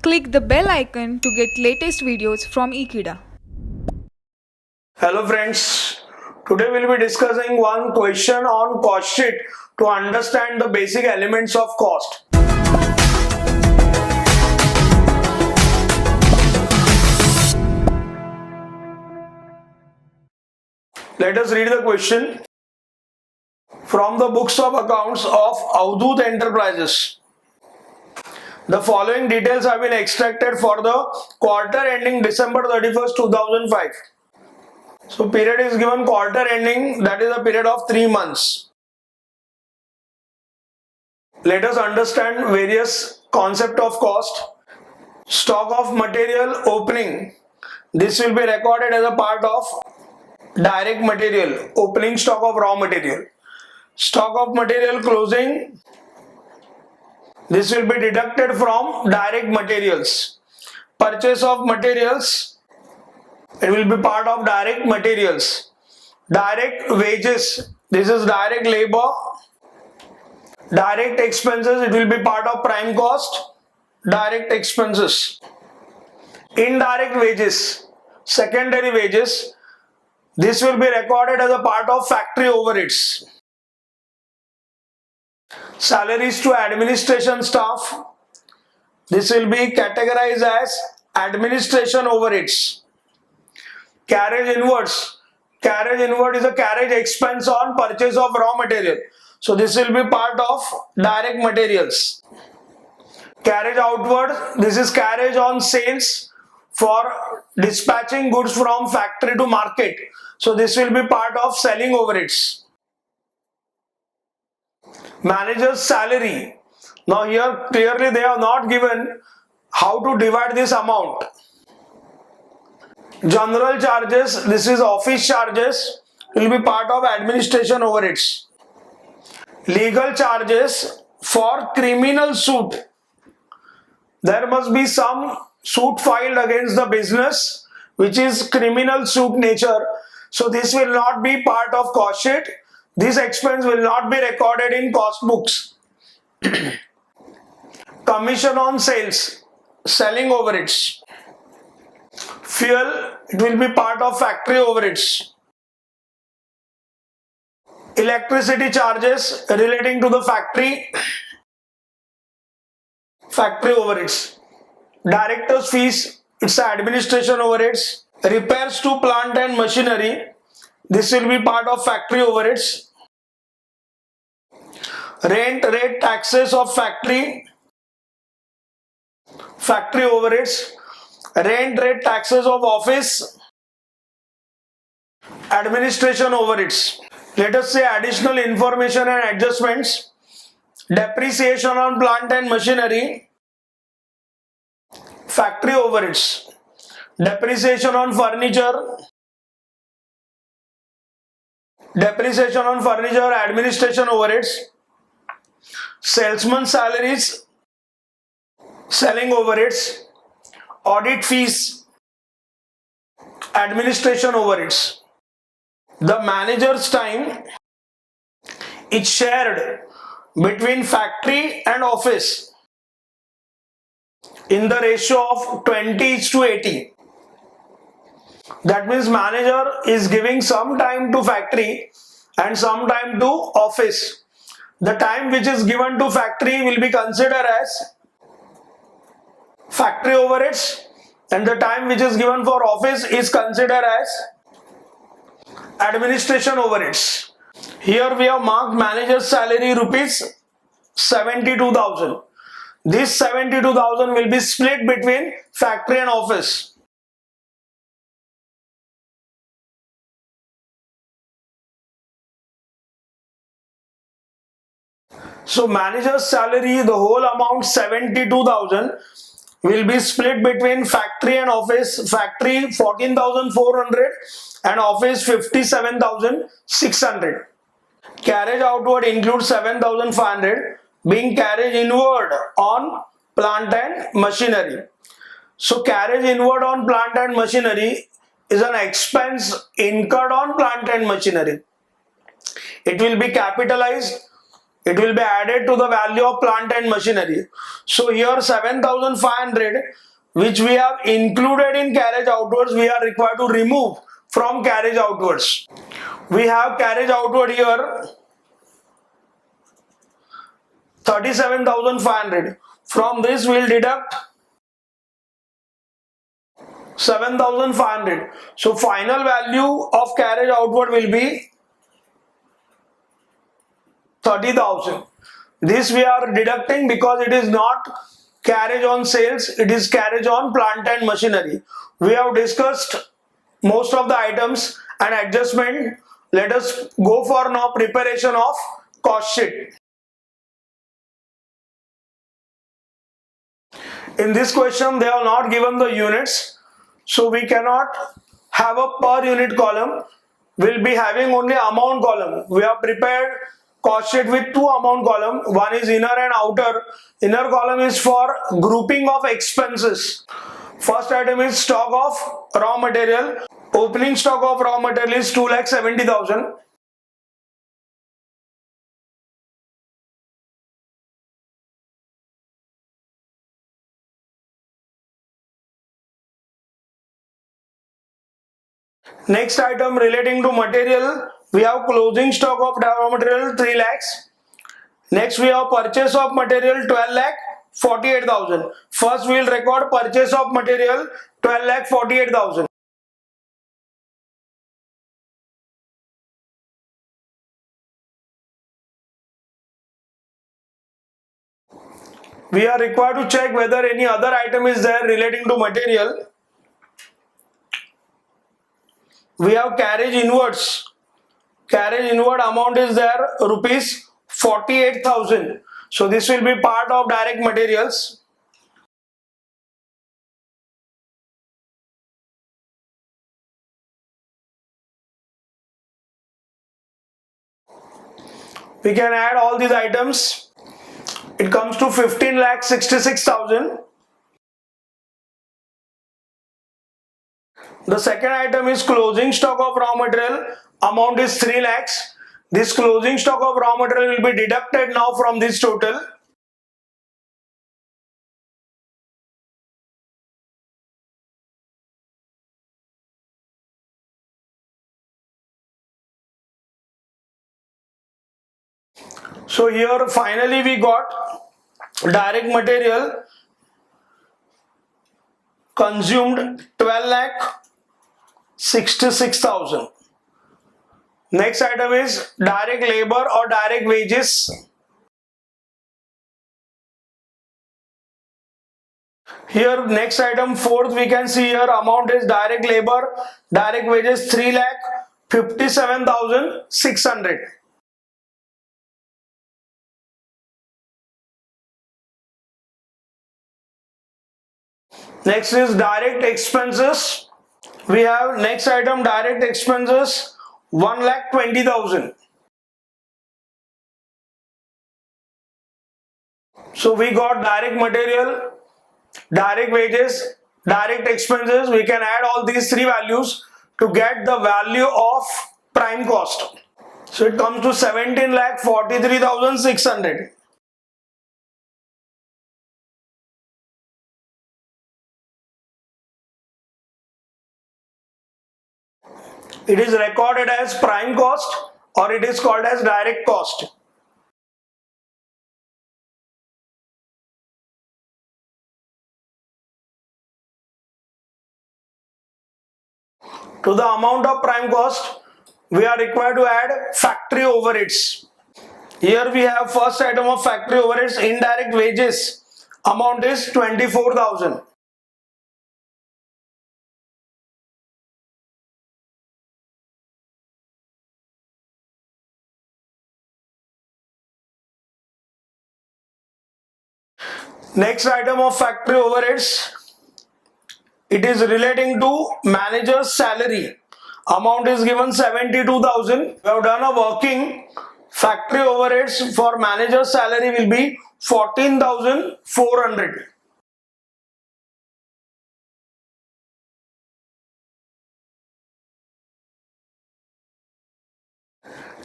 Click the bell icon to get latest videos from Ekeeda. Hello friends, today we'll be discussing one question on cost sheet to understand the basic elements of cost. Let us read the question from the books of accounts of Avadhoot Enterprises. The following details have been extracted for the quarter ending December 31st, 2005. So period is given quarter ending, that is a period of 3 months. Let us understand various concept of cost. Stock of material opening. This will be recorded as a part of direct material, opening stock of raw material. Stock of material closing. This will be deducted from direct materials. Purchase of materials. It will be part of direct materials. Direct wages. This is direct labor. Direct expenses. It will be part of prime cost. Direct expenses. Indirect wages. Secondary wages. This will be recorded as a part of factory overheads. Salaries to administration staff. This will be categorized as administration overheads. Carriage inwards. Carriage inward is a carriage expense on purchase of raw material. So this will be part of direct materials. Carriage outward. This is carriage on sales for dispatching goods from factory to market. So this will be part of selling overheads. Manager's salary. Now here clearly they have not given how to divide this amount. General charges, this is office charges, will be part of administration overheads. Legal charges for criminal suit. There must be some suit filed against the business which is criminal suit nature. So this will not be part of cost sheet. This expense will not be recorded in cost books. Commission on sales, selling overheads. Fuel, it will be part of factory overheads. Electricity charges relating to the factory overheads. Directors fees, it's administration overheads. Repairs to plant and machinery, this will be part of factory overheads. Rent rate taxes of factory overheads. Rent rate taxes of office, administration overheads. Let us say additional information and adjustments. Depreciation on plant and machinery, factory overheads. Depreciation on furniture, administration overheads. Salesman salaries, selling overheads. Audit fees, administration overheads. The manager's time is shared between factory and office in the ratio of 20:80. That means manager is giving some time to factory and some time to office. The time which is given to factory will be considered as factory overheads and the time which is given for office is considered as administration overheads. Here we have marked manager's salary rupees 72,000. This 72,000 will be split between factory and office. So manager's salary, the whole amount 72,000 will be split between factory and office. Factory 14,400 and office 57,600. Carriage outward includes 7,500 being carriage inward on plant and machinery. So carriage inward on plant and machinery is an expense incurred on plant and machinery. It will be capitalized It will be added to the value of plant and machinery. So here 7,500 which we have included in carriage outwards, we are required to remove from carriage outwards. We have carriage outward here 37,500. From this we will deduct 7,500. So final value of carriage outward will be 30,000. This we are deducting because it is not carriage on sales, it is carriage on plant and machinery. We have discussed most of the items and adjustment. Let us go for now preparation of cost sheet. In this question they have not given the units, so we cannot have a per unit column. We'll be having only amount column. We have prepared cost sheet with two amount column. One is inner and outer. Inner column is for grouping of expenses. First item is stock of raw material. Opening stock of raw material is 2,70,000. Next item relating to material, we have closing stock of raw material 3 lakhs. Next we have purchase of material 12 lakh 48,000. First we will record purchase of material 12 lakh 48,000. We are required to check whether any other item is there relating to material. We have carriage inwards. Carriage inward amount is there rupees 48,000. So this will be part of direct materials. We can add all these items. It comes to 15,66,000. The second item is closing stock of raw material. Amount is 3 lakhs. This closing stock of raw material will be deducted now from this total. So here finally we got direct material consumed 12 lakh 66,000. Next item is direct labor or direct wages. Here next item fourth we can see here amount is direct labor, direct wages 3 lakh 57,600. Next is direct expenses. We have next item direct expenses 1,20,000. So we got direct material, direct wages, direct expenses. We can add all these three values to get the value of prime cost. So it comes to 17,43,600. It is recorded as prime cost or it is called as direct cost. To the amount of prime cost, we are required to add factory overheads. Here we have first item of factory overheads, indirect wages. Amount is 24,000. Next item of factory overheads, it is relating to manager's salary. Amount is given 72,000. We have done a working. Factory overheads for manager's salary will be 14,400.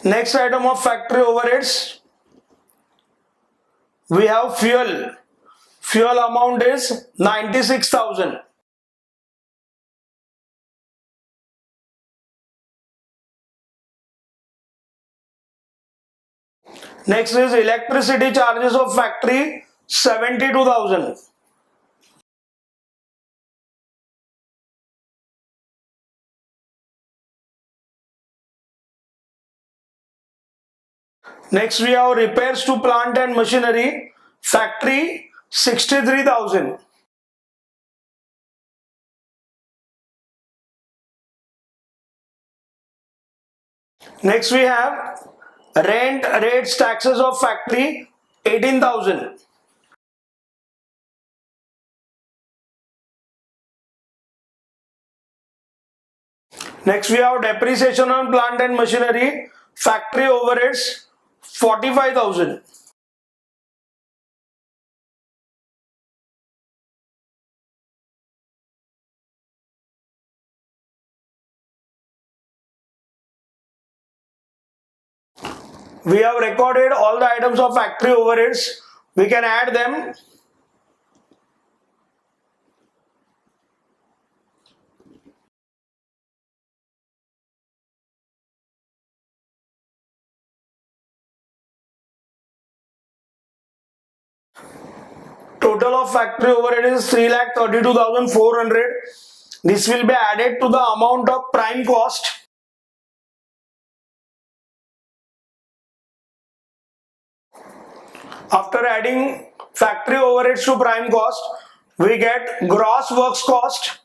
Next item of factory overheads, we have fuel amount is 96,000. Next is electricity charges of factory 72,000. Next we have repairs to plant and machinery factory 63,000. Next we have rent, rates, taxes of factory 18,000. Next we have depreciation on plant and machinery factory overheads 45,000. We have recorded all the items of factory overheads. We can add them. Total of factory overhead is 3,32,400. This will be added to the amount of prime cost. After adding factory overheads to prime cost, we get gross works cost.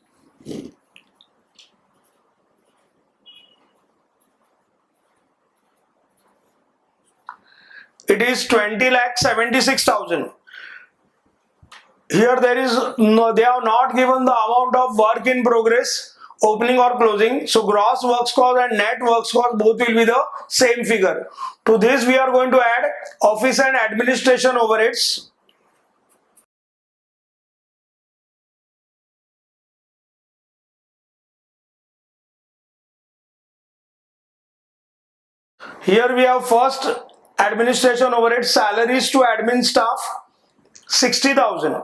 It is 20,76,000. Here they have not given the amount of work in progress, opening or closing. So gross works cost and net works cost both will be the same figure. To this we are going to add office and administration overheads. Here we have first administration overhead, salaries to admin staff 60,000.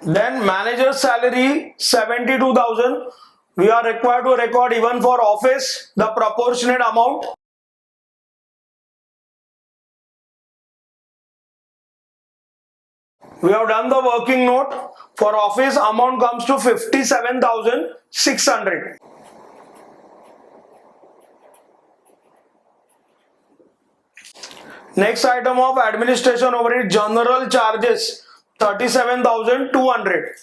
Then manager's salary 72,000. We are required to record even for office the proportionate amount. We have done the working note. For office amount comes to 57,600. Next item of administration overhead, general charges 37,200.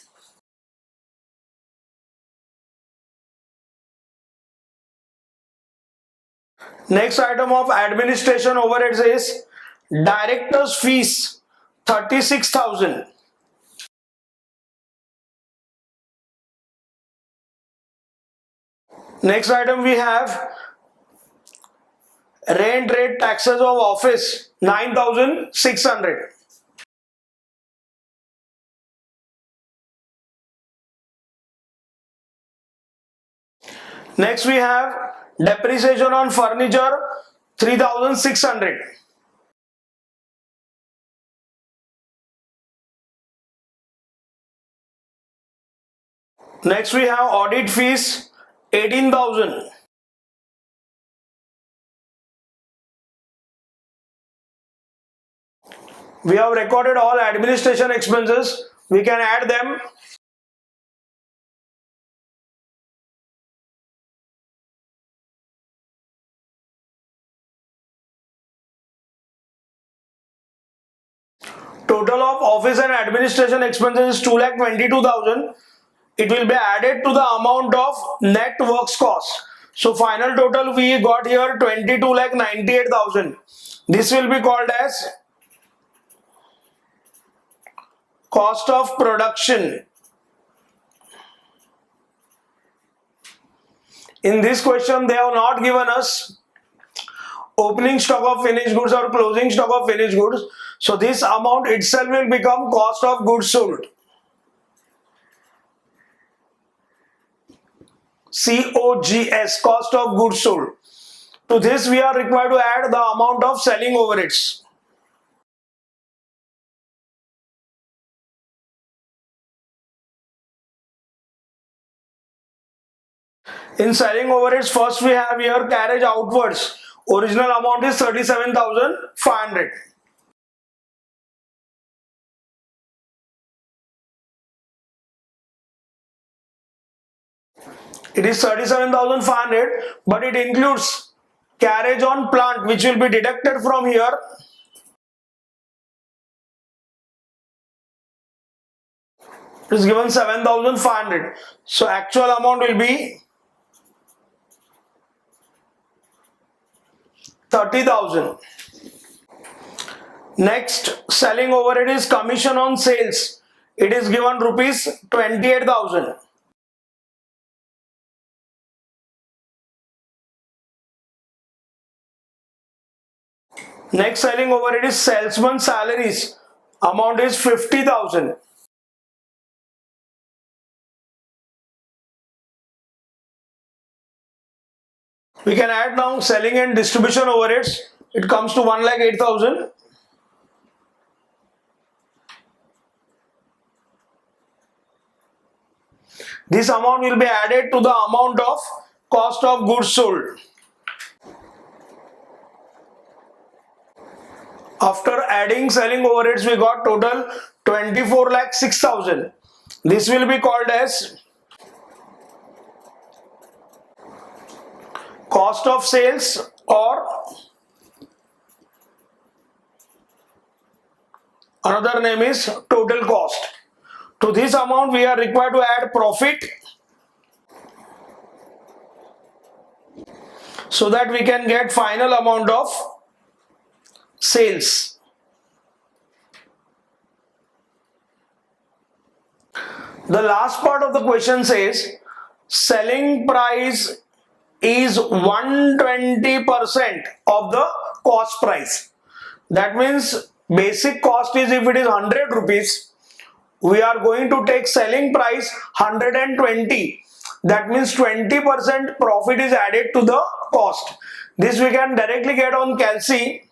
Next item of administration overheads is director's fees 36,000. Next item we have rent, rate, taxes of office 9,600. Next we have depreciation on furniture 3,600. Next we have audit fees 18,000. We have recorded all administration expenses. We can add them. Total of office and administration expenses is 2,22,000. It will be added to the amount of net works cost. So final total we got here 22,98,000. This will be called as cost of production. In this question they have not given us opening stock of finished goods or closing stock of finished goods. So this amount itself will become cost of goods sold. COGS, cost of goods sold. To this we are required to add the amount of selling overheads. In selling overheads, first we have here carriage outwards. Original amount is 37,500. It is 37,500, but it includes carriage on plant which will be deducted from here. It is given 7,500. So actual amount will be 30,000. Next, selling overhead is commission on sales. It is given rupees 28,000. Next selling overhead is salesman salaries. Amount is 50,000. We can add now selling and distribution overheads. It comes to 1,08,000. This amount will be added to the amount of cost of goods sold. After adding selling overheads, we got total 24,06,000. This will be called as cost of sales or another name is total cost. To this amount we are required to add profit so that we can get final amount of sales. The last part of the question says selling price is 120% of the cost price. That means basic cost is, if it is 100 rupees, we are going to take selling price 120. That means 20% profit is added to the cost. This we can directly get on Calci.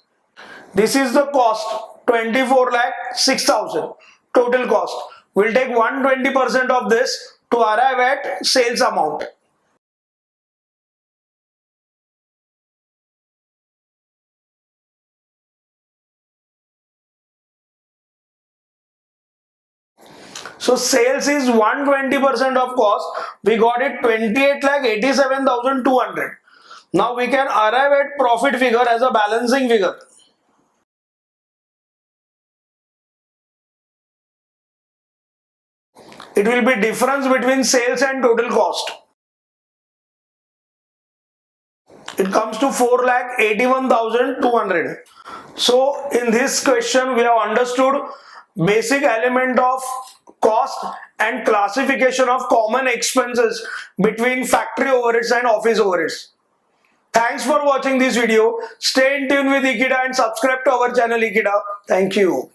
This is the cost, 24,06,000 total cost. We'll take 120% of this to arrive at sales amount. So sales is 120% of cost. We got it 28,87,200. Now we can arrive at profit figure as a balancing figure. It will be difference between sales and total cost. It comes to 4,81,200. So in this question we have understood basic element of cost and classification of common expenses between factory overheads and office overheads. Thanks for watching this video. Stay in tune with Ekeeda and subscribe to our channel Ekeeda. Thank you.